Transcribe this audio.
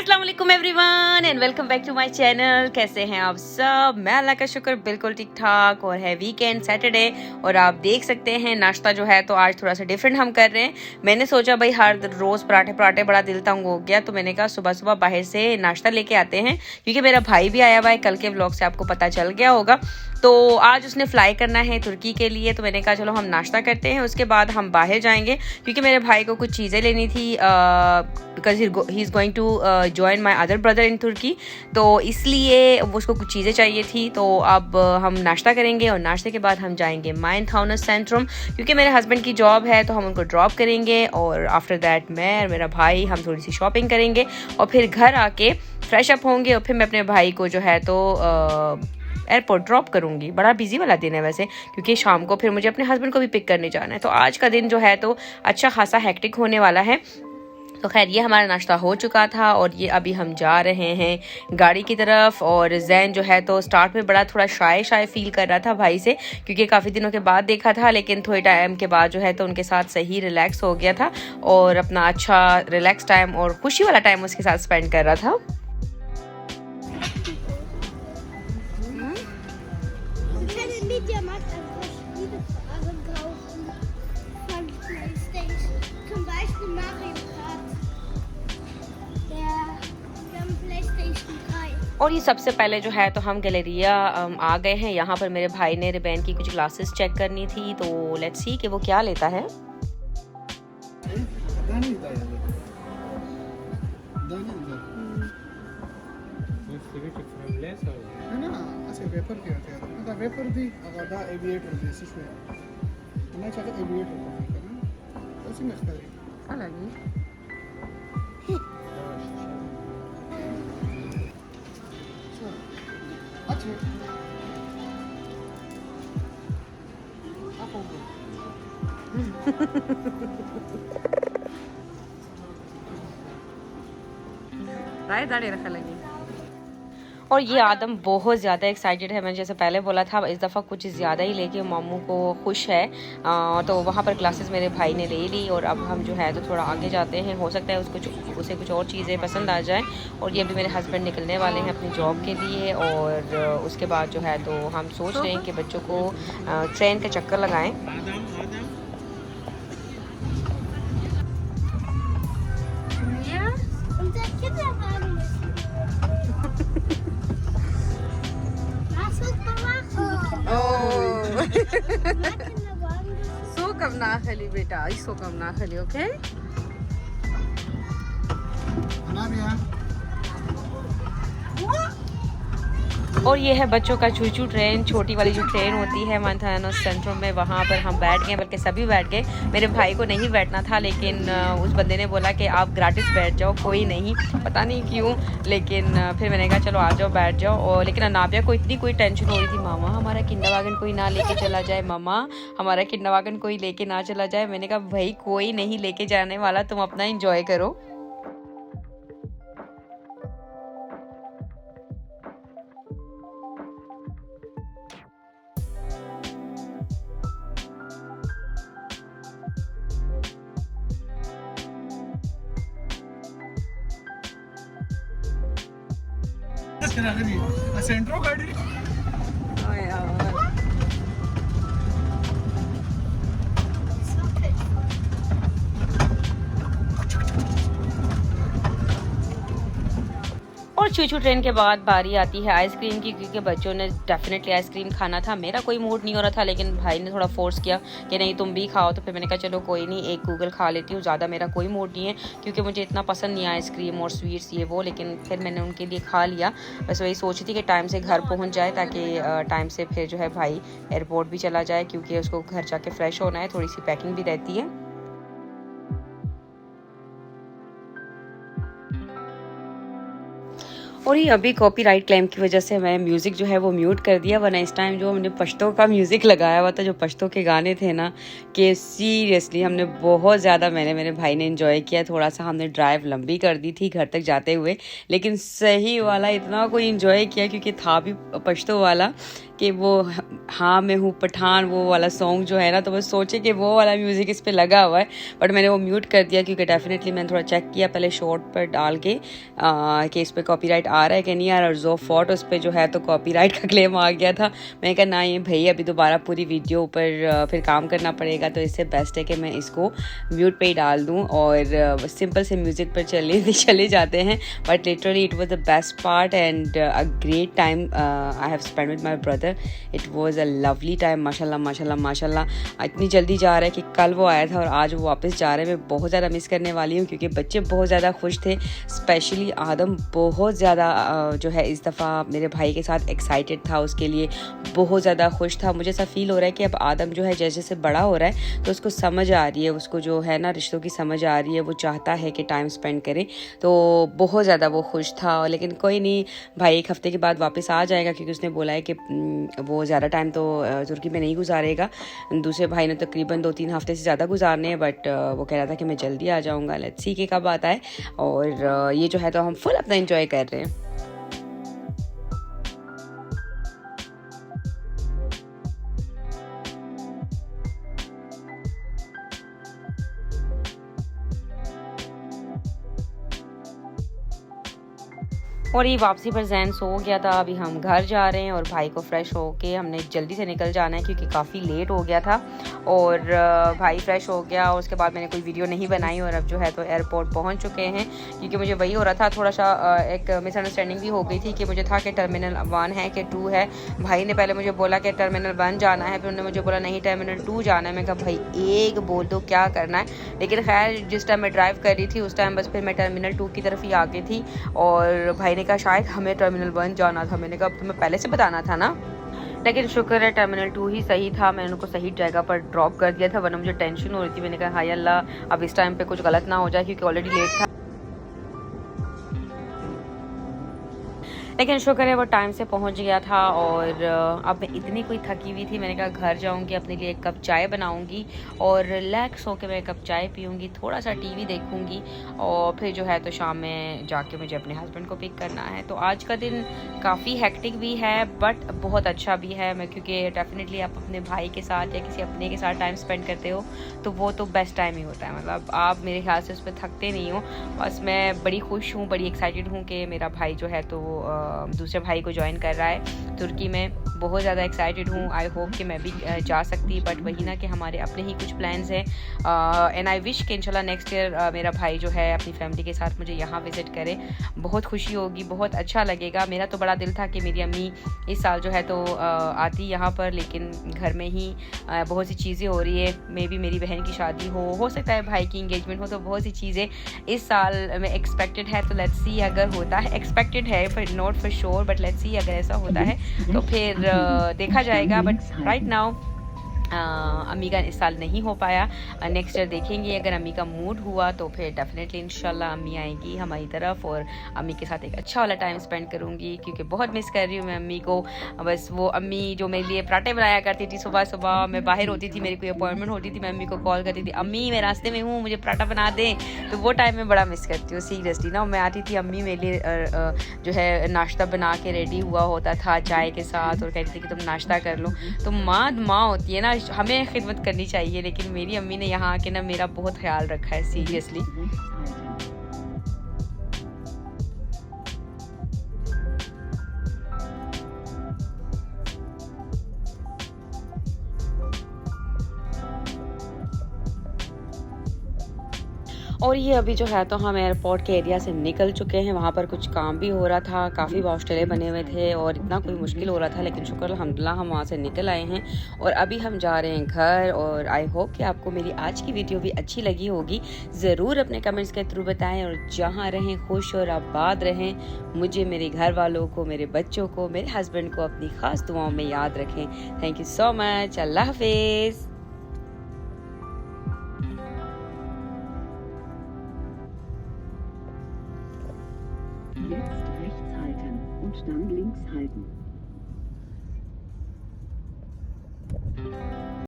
अस्सलाम वालेकुम everyone and welcome back to my channel. कैसे हैं आप सब? मैं अल्लाह का शुक्र बिल्कुल ठीक ठाक। और है वीकेंड सैटरडे और आप देख सकते हैं नाश्ता जो है तो आज थोड़ा सा डिफरेंट हम कर रहे हैं। मैंने सोचा भाई हर रोज़ पराठे पराठे बड़ा दिल तंग हो गया, तो मैंने कहा सुबह सुबह बाहर से नाश्ता लेके आते हैं, क्योंकि मेरा भाई भी आया हुआ है। कल के व्लॉग से आपको पता चल गया होगा। तो आज उसने फ्लाई करना है तुर्की के लिए, तो मैंने कहा चलो हम नाश्ता करते हैं, उसके बाद हम बाहर जाएंगे, क्योंकि मेरे भाई को कुछ चीज़ें लेनी थी because he is going to join my other brother in Turkey. तो इसलिए उसको कुछ चीज़ें चाहिए थी। तो अब हम नाश्ता करेंगे और नाश्ते के बाद हम जाएंगे माइन थाउनस सेंट्रम, क्योंकि मेरे हस्बैंड की जॉब है, तो हम उनको ड्रॉप करेंगे। और आफ्टर दैट मैं और मेरा भाई हम थोड़ी सी शॉपिंग करेंगे और फिर घर आके फ्रेश अप होंगे और फिर मैं अपने भाई को जो है तो एयरपोर्ट ड्रॉप करूंगी। बड़ा बिजी वाला दिन है वैसे, क्योंकि शाम को फिर मुझे अपने हस्बैंड को भी पिक करने जाना है। तो आज का दिन जो है तो अच्छा खासा हेक्टिक होने वाला है। तो खैर ये हमारा नाश्ता हो चुका था और ये अभी हम जा रहे हैं गाड़ी की तरफ। और जैन जो है तो स्टार्ट में बड़ा थोड़ा शाय फील कर रहा था भाई से, क्योंकि काफ़ी दिनों के बाद देखा था, लेकिन थोड़े टाइम के बाद जो है तो उनके साथ सही रिलैक्स हो गया था और अपना अच्छा रिलैक्स टाइम और खुशी वाला टाइम उसके साथ स्पेंड कर रहा था। और ये सबसे पहले जो है तो हम गैलरिया आ गए हैं। यहाँ पर मेरे भाई ने रिबेन की कुछ ग्लासेस चेक करनी थी, तो लेट्स सी कि वो क्या लेता है। और ये आदम बहुत ज़्यादा एक्साइटेड है। मैंने जैसे पहले बोला था इस दफ़ा कुछ ज़्यादा ही लेके मामू को खुश है। तो वहाँ पर ग्लासेस मेरे भाई ने ले ली और अब हम जो है तो थोड़ा आगे जाते हैं। हो सकता है उसे कुछ और चीज़ें पसंद आ जाए। और ये अभी मेरे हस्बैंड निकलने वाले हैं अपनी जॉब के लिए, और उसके बाद जो है तो हम सोच रहे हैं कि बच्चों को ट्रेन का चक्कर लगाएँ। So kam nachali beta, so kam nachali, okay? और ये है बच्चों का चूचू ट्रेन, छोटी वाली जो ट्रेन होती है माइन थाउनस सेंट्रम में। वहाँ पर हम बैठ गए, बल्कि सभी बैठ गए। मेरे भाई को नहीं बैठना था, लेकिन उस बंदे ने बोला कि आप ग्राटिस बैठ जाओ, कोई नहीं, पता नहीं क्यों। लेकिन फिर मैंने कहा चलो आ जाओ बैठ जाओ। और लेकिन अनाबिया को इतनी कोई टेंशन हो रही थी, मामा हमारा किंडरगार्टन कोई ना लेके चला जाए, मामा हमारा किंडरगार्टन कोई लेके ना चला जाए। मैंने कहा भाई कोई नहीं लेके जाने वाला, तुम अपना इंजॉय करो। सेंट्रो गाड़ी और चूचू ट्रेन के बाद बारी आती है आइसक्रीम की, क्योंकि बच्चों ने डेफिनेटली आइसक्रीम खाना था। मेरा कोई मूड नहीं हो रहा था, लेकिन भाई ने थोड़ा फोर्स किया कि नहीं तुम भी खाओ। तो फिर मैंने कहा चलो कोई नहीं, एक गूगल खा लेती हूँ, ज़्यादा मेरा कोई मूड नहीं है, क्योंकि मुझे इतना पसंद नहीं है आइसक्रीम और स्वीट्स ये वो। लेकिन फिर मैंने उनके लिए खा लिया। बस वही सोची थी कि टाइम से घर पहुँच जाए, ताकि टाइम से फिर जो है भाई एयरपोर्ट भी चला जाए, क्योंकि उसको घर जाके फ्रेश होना है, थोड़ी सी पैकिंग भी रहती है। और ये अभी कॉपीराइट क्लेम की वजह से मैं म्यूज़िक जो है वो म्यूट कर दिया, वरना इस टाइम जो हमने पश्तो का म्यूज़िक लगाया हुआ था, जो पश्तो के गाने थे ना, कि सीरियसली हमने बहुत ज़्यादा, मैंने मेरे भाई ने एंजॉय किया। थोड़ा सा हमने ड्राइव लंबी कर दी थी घर तक जाते हुए, लेकिन सही वाला इतना कोई एंजॉय किया क्योंकि था भी पश्तो वाला कि वो हाँ मैं हूँ पठान वो वाला सॉन्ग जो है ना, तो बस सोचे कि वो वाला म्यूज़िक इस पे लगा हुआ है, बट मैंने वो म्यूट कर दिया क्योंकि डेफिनेटली मैंने थोड़ा चेक किया पहले शॉर्ट पर डाल के कि इस पे कॉपीराइट आ रहा है कि नहीं आ रहा, और जो फॉट उस पर जो है तो कॉपीराइट का क्लेम आ गया था। मैंने कहा ना ये भाई अभी दोबारा पूरी वीडियो ऊपर फिर काम करना पड़ेगा, तो इससे बेस्ट है कि मैं इसको म्यूट पे ही डाल दूँ और सिंपल से म्यूज़िक पर चले जाते हैं। But literally it was the best part and a great time I have spend with my brother. It was a lovely time, माशाल्लाह माशाल्लाह माशाल्लाह। इतनी जल्दी जा रहा है कि कल वो आया था और आज वो वापस जा रहे हैं। मैं बहुत ज़्यादा मिस करने वाली हूँ क्योंकि बच्चे बहुत ज़्यादा खुश थे, स्पेशली आदम बहुत ज़्यादा जो है इस दफ़ा मेरे भाई के साथ एक्साइटेड था, उसके लिए बहुत ज़्यादा खुश था। मुझे ऐसा फील हो रहा है कि अब आदम जो है जैसे जैसे बड़ा हो रहा है तो उसको समझ आ रही है, उसको जो है ना रिश्तों की समझ आ रही है, वो चाहता है कि टाइम स्पेंड करें, तो बहुत ज़्यादा वो खुश था। लेकिन कोई नहीं, भाई एक हफ़्ते के बाद वापस आ जाएगा क्योंकि उसने बोला है कि वो ज़्यादा टाइम तो तुर्की में नहीं गुजारेगा। दूसरे भाई ने तकरीबन 2-3 हफ्ते से ज़्यादा गुजारने हैं, बट वो कह रहा था कि मैं जल्दी आ जाऊँगा। लेट्स सी कि कब आता है। और ये जो है तो हम फुल अपना एंजॉय कर रहे हैं। और ये वापसी पर जैन सो गया था, अभी हम घर जा रहे हैं और भाई को फ्रेश होके हमने जल्दी से निकल जाना है क्योंकि काफ़ी लेट हो गया था। और भाई फ्रेश हो गया और उसके बाद मैंने कोई वीडियो नहीं बनाई और अब जो है तो एयरपोर्ट पहुंच चुके हैं क्योंकि मुझे वही हो रहा था, थोड़ा सा एक मिसअंडरस्टैंडिंग भी हो गई थी कि मुझे था कि टर्मिनल 1 है कि 2 है। भाई ने पहले मुझे बोला कि टर्मिनल 1 जाना है, फिर उन्होंने मुझे बोला नहीं टर्मिनल 2 जाना है। मैं कहा भाई एक बोल दो क्या करना है, लेकिन खैर जिस टाइम मैं ड्राइव कर रही थी उस टाइम बस फिर मैं टर्मिनल 2 की तरफ ही आ गई थी और भाई ने कहा शायद हमें टर्मिनल 1 जाना था। मैंने कहा अब तुम्हें पहले से बताना था ना, लेकिन शुक्र है टर्मिनल 2 ही सही था, मैंने उनको सही जगह पर ड्रॉप कर दिया था, वरना मुझे टेंशन हो रही थी। मैंने कहा हाय अल्लाह अब इस टाइम पे कुछ गलत ना हो जाए क्योंकि ऑलरेडी लेट था। लेकिन शुक्र है वो टाइम से पहुंच गया था। और अब मैं इतनी कोई थकी हुई थी, मैंने कहा घर जाऊंगी, अपने लिए एक कप चाय बनाऊंगी और रिलैक्स होकर मैं एक कप चाय पीऊंगी, थोड़ा सा टीवी देखूंगी और फिर जो है तो शाम में जाके मुझे अपने हस्बैंड को पिक करना है। तो आज का दिन काफ़ी हेक्टिक भी है बट बहुत अच्छा भी है। मैं क्योंकि डेफिनेटली आप अपने भाई के साथ या किसी अपने के साथ टाइम स्पेंड करते हो तो वो तो बेस्ट टाइम ही होता है, मतलब आप मेरे ख्याल से उस पर थकते नहीं हो। बस मैं बड़ी खुश हूँ, बड़ी एक्साइटेड हूँ कि मेरा भाई जो है तो दूसरे भाई को ज्वाइन कर रहा है तुर्की में। बहुत ज़्यादा एक्साइटेड हूँ, आई होप कि मैं भी जा सकती, बट वही ना कि हमारे अपने ही कुछ प्लान्स हैं एंड आई विश कि इंशाल्लाह नेक्स्ट ईयर मेरा भाई जो है अपनी फैमिली के साथ मुझे यहाँ विज़िट करे। बहुत खुशी होगी, बहुत अच्छा लगेगा। मेरा तो बड़ा दिल था कि मेरी अम्मी इस साल जो है तो आती यहाँ पर, लेकिन घर में ही बहुत सी चीज़ें हो रही है, मे बी मेरी बहन की शादी हो सकता है भाई की इंगेजमेंट हो, तो बहुत सी चीज़ें इस साल में एक्सपेक्टेड है। तो लेट्स सी अगर होता है, एक्सपेक्टेड है फिर not for sure, but let's see अगर ऐसा होता है तो फिर देखा जाएगा। बट राइट नाउ अम्मी का इस साल नहीं हो पाया, नेक्स्ट ईयर देखेंगे। अगर अम्मी का मूड हुआ तो फिर डेफिनेटली इंशाल्लाह अम्मी आएंगी हमारी तरफ और अम्मी के साथ एक अच्छा वाला टाइम स्पेंड करूँगी क्योंकि बहुत मिस कर रही हूँ मैं अम्मी को। बस वो अम्मी जो मेरे लिए पराठे बनाया करती थी, सुबह सुबह मैं बाहर होती थी, मेरी कोई अपॉइंटमेंट होती थी, मैं अम्मी को कॉल करती थी अम्मी मैं रास्ते में हूँ मुझे पराठा बना दें, तो वो टाइम मैं बड़ा मिस करती हूँ सीरियसली ना। मैं आती थी अम्मी मेरे लिए जो है नाश्ता बना के रेडी हुआ होता था चाय के साथ और कहती थी कि तुम नाश्ता कर लो। तो माँ होती है ना, हमें खिदमत करनी चाहिए, लेकिन मेरी अम्मी ने यहाँ आके ना मेरा बहुत ख्याल रखा है सीरियसली। और ये अभी जो है तो हम एयरपोर्ट के एरिया से निकल चुके हैं, वहाँ पर कुछ काम भी हो रहा था, काफ़ी हॉस्टलें बने हुए थे और इतना कोई मुश्किल हो रहा था, लेकिन शुक्र अल्हम्दुलिल्लाह हम वहाँ से निकल आए हैं और अभी हम जा रहे हैं घर। और आई होप कि आपको मेरी आज की वीडियो भी अच्छी लगी होगी। ज़रूर अपने कमेंट्स के थ्रू बताएं और जहाँ रहें खुश और आबाद रहें। मुझे, मेरे घर वालों को, मेरे बच्चों को, मेरे हस्बैंड को अपनी ख़ास दुआओं में याद रखें। Thank you so much. अल्लाह हाफिज़। Jetzt rechts halten. und dann links halten.